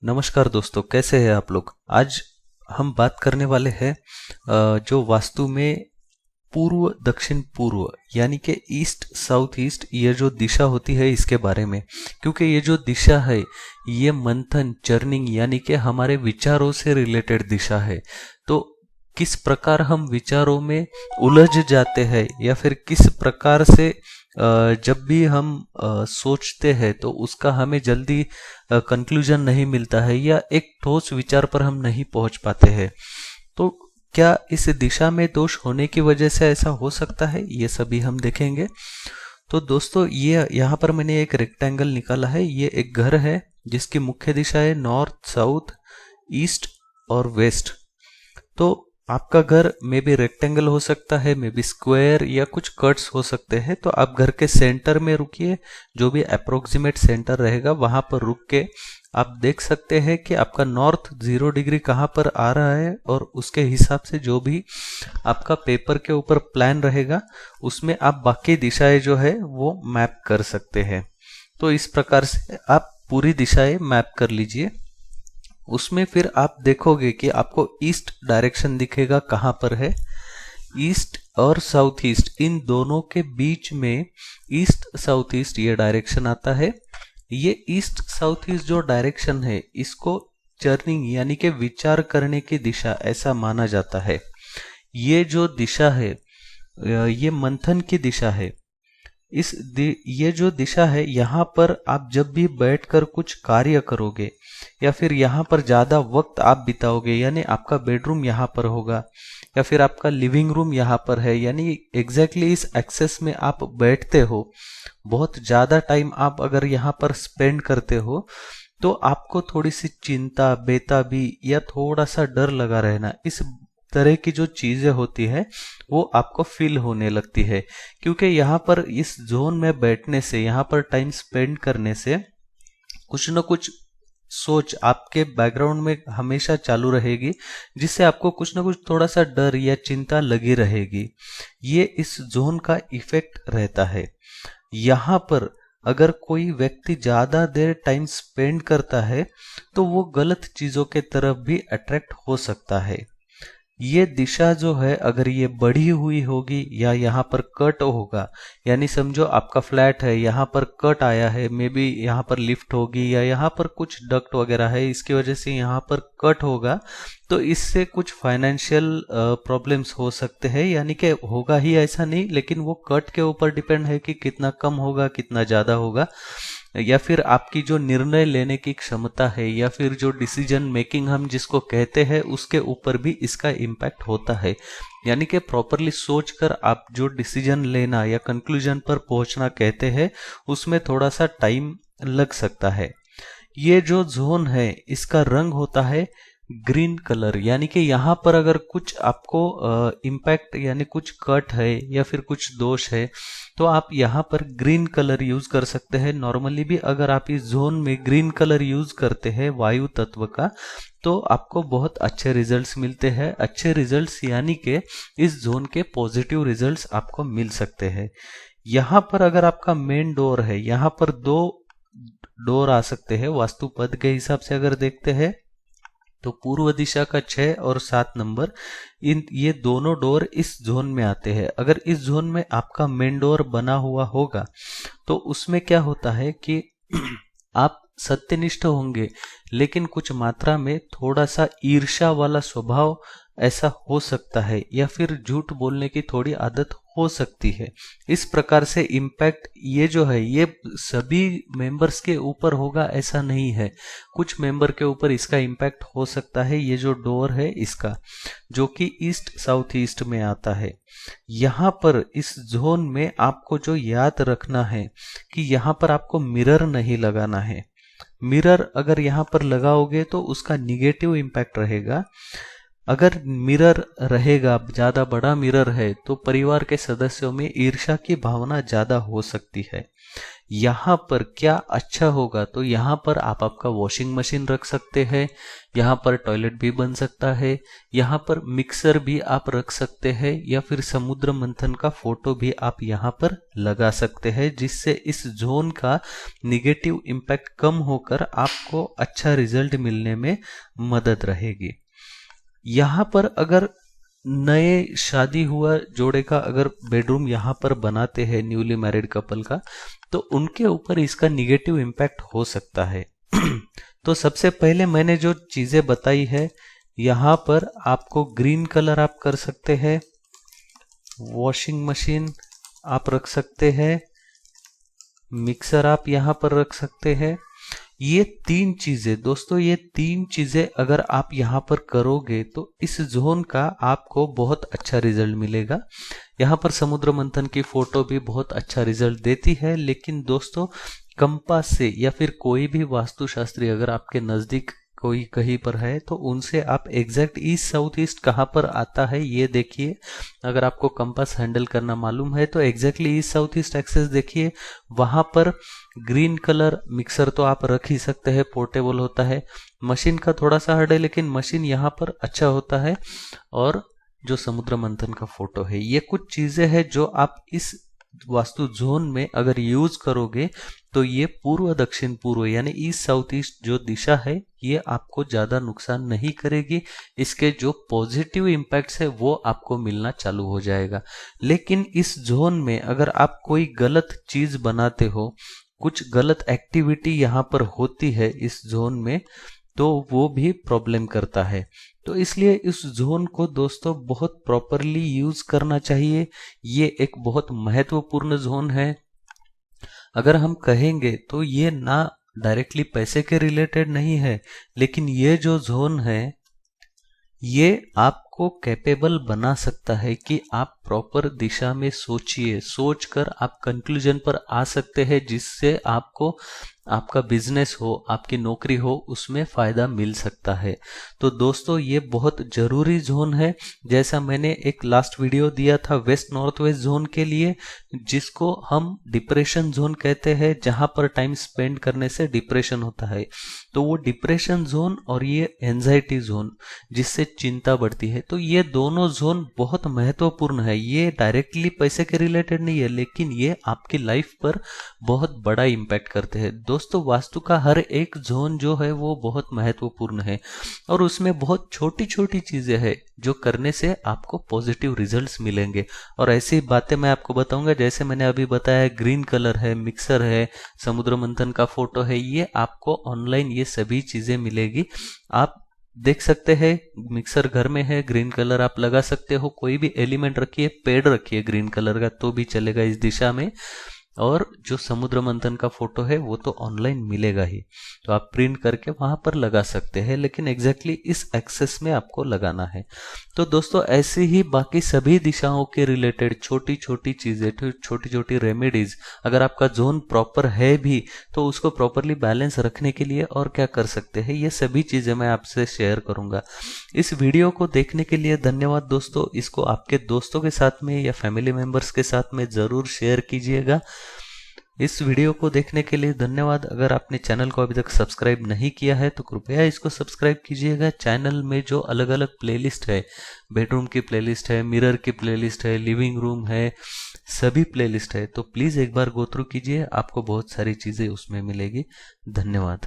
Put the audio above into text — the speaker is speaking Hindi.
नमस्कार दोस्तों, कैसे हैं आप लोग। आज हम बात करने वाले हैं जो वास्तु में पूर्व दक्षिण पूर्व यानी कि ईस्ट साउथ ईस्ट ये जो दिशा होती है इसके बारे में। क्योंकि ये जो दिशा है ये मंथन चर्निंग यानी कि हमारे विचारों से रिलेटेड दिशा है। तो किस प्रकार हम विचारों में उलझ जाते हैं या फिर किस प्रकार से जब भी हम सोचते हैं तो उसका हमें जल्दी कंक्लूजन नहीं मिलता है या एक ठोस विचार पर हम नहीं पहुंच पाते हैं। तो क्या इस दिशा में दोष होने की वजह से ऐसा हो सकता है, ये सभी हम देखेंगे। तो दोस्तों, ये यहाँ पर मैंने एक रेक्टेंगल निकाला है। ये एक घर है जिसकी मुख्य दिशा है नॉर्थ, साउथ, ईस्ट और वेस्ट। तो आपका घर मे बी रेक्टेंगल हो सकता है, मे बी स्क्वायर या कुछ कट्स हो सकते हैं। तो आप घर के सेंटर में रुकिए, जो भी अप्रोक्सीमेट सेंटर रहेगा वहां पर रुक के आप देख सकते हैं कि आपका नॉर्थ 0 डिग्री कहाँ पर आ रहा है, और उसके हिसाब से जो भी आपका पेपर के ऊपर प्लान रहेगा उसमें आप बाकी दिशाएं जो है वो मैप कर सकते हैं। तो इस प्रकार से आप पूरी दिशाएं मैप कर लीजिए। उसमें फिर आप देखोगे कि आपको ईस्ट डायरेक्शन दिखेगा कहाँ पर है। ईस्ट और साउथ ईस्ट इन दोनों के बीच में ईस्ट साउथ ईस्ट ये डायरेक्शन आता है। ये ईस्ट साउथ ईस्ट जो डायरेक्शन है इसको चर्निंग यानी कि विचार करने की दिशा ऐसा माना जाता है। ये जो दिशा है ये मंथन की दिशा है। ये जो दिशा है यहाँ पर आप जब भी बैठकर कुछ कार्य करोगे या फिर यहाँ पर ज्यादा वक्त आप बिताओगे, यानी आपका बेडरूम यहाँ पर होगा या फिर आपका लिविंग रूम यहाँ पर है, यानी एग्जैक्टली इस एक्सेस में आप बैठते हो, बहुत ज्यादा टाइम आप अगर यहाँ पर स्पेंड करते हो तो आपको थोड़ी सी चिंता, बेताबी या थोड़ा सा डर लगा रहना, इस तरह की जो चीजें होती है वो आपको फील होने लगती है। क्योंकि यहाँ पर इस जोन में बैठने से, यहाँ पर टाइम स्पेंड करने से कुछ न कुछ सोच आपके बैकग्राउंड में हमेशा चालू रहेगी, जिससे आपको कुछ ना कुछ थोड़ा सा डर या चिंता लगी रहेगी। ये इस जोन का इफेक्ट रहता है। यहाँ पर अगर कोई व्यक्ति ज्यादा देर टाइम स्पेंड करता है तो वो गलत चीजों के तरफ भी अट्रैक्ट हो सकता है। ये दिशा जो है अगर ये बढ़ी हुई होगी या यहाँ पर कट होगा, यानी समझो आपका फ्लैट है, यहाँ पर कट आया है, मे बी यहाँ पर लिफ्ट होगी या यहाँ पर कुछ डक्ट वगैरह है, इसकी वजह से यहाँ पर कट होगा, तो इससे कुछ फाइनेंशियल प्रॉब्लम्स हो सकते हैं। यानी कि होगा ही ऐसा नहीं, लेकिन वो कट के ऊपर डिपेंड है कि कितना कम होगा, कितना ज्यादा होगा, या फिर आपकी जो निर्णय लेने की क्षमता है या फिर जो डिसीजन मेकिंग हम जिसको कहते हैं उसके ऊपर भी इसका इम्पैक्ट होता है। यानी कि प्रॉपरली सोचकर आप जो डिसीजन लेना या कंक्लूजन पर पहुंचना कहते हैं उसमें थोड़ा सा टाइम लग सकता है। ये जो जोन है इसका रंग होता है ग्रीन कलर, यानी कि यहाँ पर अगर कुछ आपको इम्पैक्ट यानी कुछ कट है या फिर कुछ दोष है तो आप यहाँ पर ग्रीन कलर यूज कर सकते हैं। नॉर्मली भी अगर आप इस जोन में ग्रीन कलर यूज करते हैं वायु तत्व का तो आपको बहुत अच्छे रिजल्ट्स मिलते हैं। अच्छे रिजल्ट्स यानी कि इस जोन के पॉजिटिव रिजल्ट्स आपको मिल सकते हैं। यहाँ पर अगर आपका मेन डोर है, यहाँ पर 2 डोर आ सकते हैं वास्तु पद के हिसाब से अगर देखते हैं तो पूर्व दिशा का 6 और 7 नंबर, ये दोनों डोर इस जोन में आते हैं। अगर इस जोन में आपका मेन डोर बना हुआ होगा तो उसमें क्या होता है कि आप सत्यनिष्ठ होंगे, लेकिन कुछ मात्रा में थोड़ा सा ईर्ष्या वाला स्वभाव ऐसा हो सकता है या फिर झूठ बोलने की थोड़ी आदत हो सकती है। इस प्रकार से इम्पैक्ट ये जो है ये सभी मेंबर्स के ऊपर होगा ऐसा नहीं है, कुछ मेंबर के ऊपर इसका इम्पैक्ट हो सकता है। ये जो डोर है इसका जो कि ईस्ट साउथ ईस्ट में आता है, यहाँ पर इस जोन में आपको जो याद रखना है कि यहाँ पर आपको मिरर नहीं लगाना है। मिरर अगर यहाँ पर लगाओगे तो उसका निगेटिव इम्पैक्ट रहेगा। अगर मिरर रहेगा, ज्यादा बड़ा मिरर है, तो परिवार के सदस्यों में ईर्ष्या की भावना ज्यादा हो सकती है। यहाँ पर क्या अच्छा होगा, तो यहाँ पर आप आपका वॉशिंग मशीन रख सकते हैं, यहाँ पर टॉयलेट भी बन सकता है, यहाँ पर मिक्सर भी आप रख सकते हैं, या फिर समुद्र मंथन का फोटो भी आप यहाँ पर लगा सकते हैं, जिससे इस जोन का निगेटिव इम्पैक्ट कम होकर आपको अच्छा रिजल्ट मिलने में मदद रहेगी। यहाँ पर अगर नए शादी हुआ जोड़े का अगर बेडरूम यहाँ पर बनाते हैं न्यूली मैरिड कपल का, तो उनके ऊपर इसका निगेटिव इम्पैक्ट हो सकता है। तो सबसे पहले मैंने जो चीजें बताई है, यहाँ पर आपको ग्रीन कलर आप कर सकते हैं, वॉशिंग मशीन आप रख सकते हैं, मिक्सर आप यहाँ पर रख सकते हैं। ये तीन चीजें दोस्तों, ये तीन चीजें अगर आप यहाँ पर करोगे तो इस जोन का आपको बहुत अच्छा रिजल्ट मिलेगा। यहाँ पर समुद्र मंथन की फोटो भी बहुत अच्छा रिजल्ट देती है, लेकिन दोस्तों कंपास से या फिर कोई भी वास्तुशास्त्री अगर आपके नजदीक कोई कहीं पर है तो उनसे आप एग्जैक्ट ईस्ट साउथ ईस्ट कहाँ पर आता है ये देखिए। अगर आपको कंपास हैंडल करना मालूम है तो exactly east south east access देखिए, वहां पर ग्रीन कलर मिक्सर तो आप रख ही सकते हैं, पोर्टेबल होता है। मशीन का थोड़ा सा हर्ड है, लेकिन मशीन यहाँ पर अच्छा होता है। और जो समुद्र मंथन का फोटो है, ये कुछ चीजें हैं जो आप इस वास्तु जोन में अगर यूज करोगे तो ये पूर्व दक्षिण पूर्व यानी ईस्ट साउथ ईस्ट जो दिशा है ये आपको ज्यादा नुकसान नहीं करेगी। इसके जो पॉजिटिव इम्पैक्ट्स है वो आपको मिलना चालू हो जाएगा। लेकिन इस जोन में अगर आप कोई गलत चीज बनाते हो, कुछ गलत एक्टिविटी यहाँ पर होती है इस जोन में, तो वो भी प्रॉब्लम करता है। तो इसलिए इस जोन को दोस्तों बहुत प्रॉपरली यूज करना चाहिए। ये एक बहुत महत्वपूर्ण जोन है। अगर हम कहेंगे तो ये ना डायरेक्टली पैसे के रिलेटेड नहीं है, लेकिन ये जो जोन है ये आपको कैपेबल बना सकता है कि आप प्रॉपर दिशा में सोचिए, सोचकर आप कंक्लूजन पर आ सकते हैं, जिससे आपको आपका बिजनेस हो, आपकी नौकरी हो, उसमें फायदा मिल सकता है। तो दोस्तों ये बहुत जरूरी जोन है। जैसा मैंने एक लास्ट वीडियो दिया था वेस्ट नॉर्थ वेस्ट जोन के लिए, जिसको हम डिप्रेशन जोन कहते हैं, जहां पर टाइम स्पेंड करने से डिप्रेशन होता है। तो वो डिप्रेशन जोन और ये एंजाइटी जोन जिससे चिंता बढ़ती है, तो ये दोनों जोन बहुत महत्वपूर्ण है। ये डायरेक्टली पैसे के रिलेटेड नहीं है, लेकिन ये आपकी लाइफ पर बहुत बड़ा इम्पैक्ट करते हैं। दोस्तों वास्तु का हर एक जोन जो है वो बहुत महत्वपूर्ण है, और उसमें बहुत छोटी छोटी चीजें हैं जो करने से आपको पॉजिटिव रिजल्ट्स मिलेंगे। और ऐसी बातें मैं आपको बताऊंगा, जैसे मैंने अभी बताया ग्रीन कलर है, मिक्सर है, समुद्र मंथन का फोटो है, ये आपको ऑनलाइन ये सभी चीजें मिलेगी। आप देख सकते हैं, मिक्सर घर में है, ग्रीन कलर आप लगा सकते हो, कोई भी एलिमेंट रखिए, पेड़ रखिए ग्रीन कलर का तो भी चलेगा इस दिशा में। और जो समुद्र मंथन का फोटो है वो तो ऑनलाइन मिलेगा ही, तो आप प्रिंट करके वहां पर लगा सकते हैं, लेकिन एग्जैक्टली इस एक्सेस में आपको लगाना है। तो दोस्तों ऐसे ही बाकी सभी दिशाओं के रिलेटेड छोटी छोटी चीजें, छोटी छोटी रेमेडीज, अगर आपका जोन प्रॉपर है भी तो उसको प्रॉपरली बैलेंस रखने के लिए और क्या कर सकते हैं, ये सभी चीजें मैं आपसे शेयर करूंगा। इस वीडियो को देखने के लिए धन्यवाद दोस्तों। इसको आपके दोस्तों के साथ में या फैमिली मेंबर्स के साथ में जरूर शेयर कीजिएगा। इस वीडियो को देखने के लिए धन्यवाद। अगर आपने चैनल को अभी तक सब्सक्राइब नहीं किया है तो कृपया इसको सब्सक्राइब कीजिएगा। चैनल में जो अलग अलग प्लेलिस्ट है, बेडरूम की प्लेलिस्ट है, मिरर की प्लेलिस्ट है, लिविंग रूम है, सभी प्लेलिस्ट है, तो प्लीज एक बार गो थ्रू कीजिए, आपको बहुत सारी चीजें उसमें मिलेगी। धन्यवाद।